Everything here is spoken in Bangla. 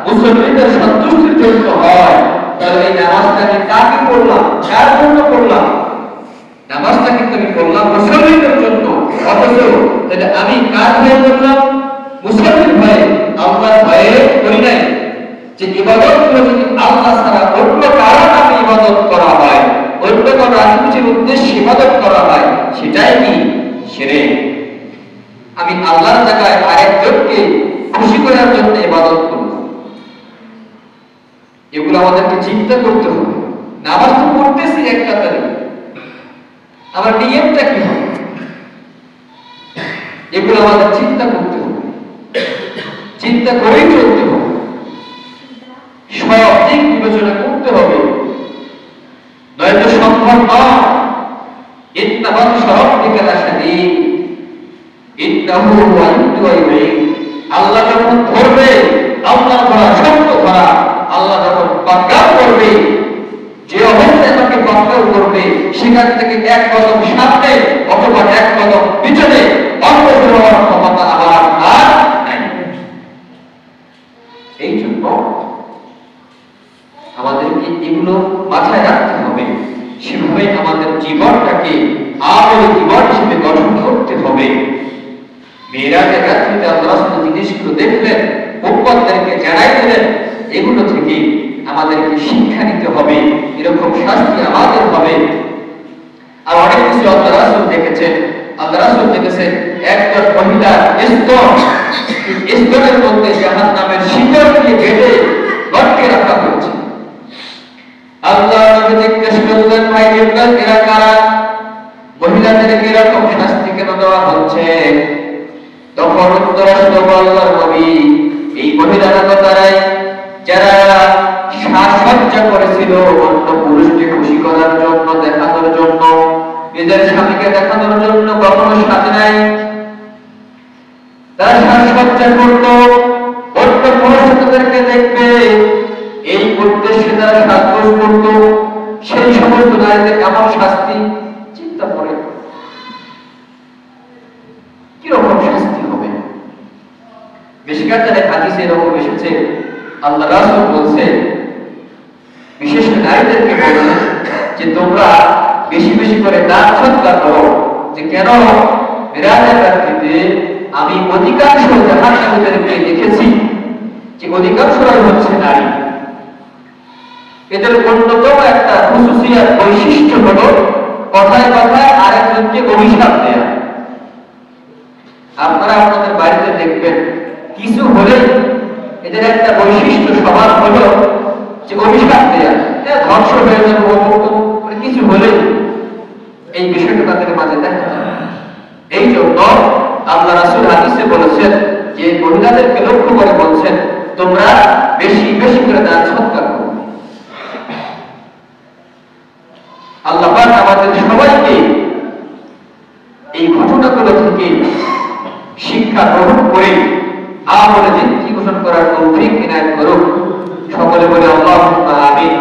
মুসলমানদের সন্তুষ্টির জন্য হয়, তাহলে এই নামাজটা আমি কাকে পড়লাম, কার জন্য পড়লাম? নামাজটা কিন্তু আমি পড়লাম মুসলমানদের জন্য, অথচ তাহলে আমি কার ভয়ে পড়লাম? মুসলমান ভয়ে, আল্লাহর ভয়ে করি নাই। যে ইবাদত গুলো যদি আল্লাহ ছাড়া অন্য কারো নামে ইবাদত করা হয়, অন্য কোনো রাজনীতির উদ্দেশ্যে ইবাদত করা হয়, সেটাই কি শিরক। আমি আল্লাহর জায়গায় আরেকজনকে খুশি করার জন্য ইবাদত করব, এগুলো আমাদেরকে চিন্তা করতে হবে। নামাজ তো পড়তেছি এক কাতারে, আমার নিয়মটা কি হবে, এগুলো আমাদের চিন্তা করতে হবে, চিন্তা করেই চলতে হবে, সব দিক বিবেচনা করতে হবে, নয়তো সম্ভব নয়। ইন্নামাল শারাতিকা লাশাদীদ ইন্নাহু ওয়াইদু ওয়াইদ। আল্লাহ যখন ধরবে, আল্লাহ ধরা শক্ত ধরা, আল্লাহ যখন পাকড়াও করবে, যে অবস্থায় তাকে পাকড়াও করবে, সেখান থেকে এক কদম সামনে অথবা এক কদম পিছনে অগ্রসর হওয়ার ক্ষমতা আমার আর নাই। এই জন্য আমাদেরকে এগুলো মাথায় রাখতে হবে, সেভাবে আমাদের জীবনটাকে আমল জীবন হিসেবে গঠন করতে হবে। মেরাজের রাত্রিতে আল্লাহ রাসূল জিনিসগুলো দেখলেন, উম্মতদেরকে জানাই দিলেন, এগুলো থেকে আমাদেরকে শিক্ষা নিতে হবে, এরকম শাস্তি আমাদের হবে। আর অনেক কিছু আল্লাহ রাসূল দেখেছেন। আল্লাহ রাসূল দেখেছেন একজন মহিলা স্তরের মধ্যে জাহান্নামের শিকড় দিয়ে বেঁধে লটকে রাখা হয়েছে। আল্লাহ নবী জিজ্ঞেস করলেন, ভাই ইবরাহিম, এরা কারা? মহিলাদেরকে এরকম শাস্তি কেন দেওয়া হচ্ছে? তখন উত্তর আসলো আল্লাহর নবী, এই মহিলারা তো তারাই যারা সাজসজ্জা করেছিল অন্য পুরুষকে খুশি করার জন্য, দেখানোর জন্য, নিজের স্বামীকে দেখানোর জন্য কখনো সাজে নাই। তারা সাজসজ্জা করতো অন্য পুরুষদেরকে দেখবে, এই উদ্দেশ্যে তারা সাজগোজ করত। সেই সমস্ত নারীদের এমন শাস্তি চিন্তা করে কিরকম শাস্তি হবে? বেশিরভাগ হাদিসে এরকম এসেছে, আল্লাহ রাসূল বলছে, বিশেষ করে নারীদেরকে বলছে যে তোমরা বেশি বেশি করে দান সদকা করো। যে কেন? মিরাজের রাত্রিতে আমি অধিকাংশ জাহান্নামীদেরকে দেখেছি যে অধিকাংশরাই হচ্ছে নারী। এদের অন্যতম একটা খুশুসিয়াত বৈশিষ্ট্য হলো কথায় কথায় আরেকজনকে অভিশাপ দেয়া। আপনারা আপনাদের বাড়িতে দেখবেন, কিছু হলেই এদের একটা বৈশিষ্ট্য স্বভাব হলো যে অভিশাপ দেয়া, ধ্বংস হয়ে যাবে, কিছু হলেই এই বিষয়টা তাদের মাঝে দেখা যায়। এই জন্য আল্লাহ রাসূল হাদিসে বলেছেন যে মহিলাদেরকে লক্ষ্য করে বলছেন, তোমরা বেশি বেশি করে দান সদকা করো। আল্লাহ পাক আমাদের সবাইকে এই ঘটনাগুলো থেকে শিক্ষা গ্রহণ করে আমলে জিন্দেগি গঠন করার তৌফিক ইনায়াত করুন। সকলে বলে আল্লাহুম্মা আমিন।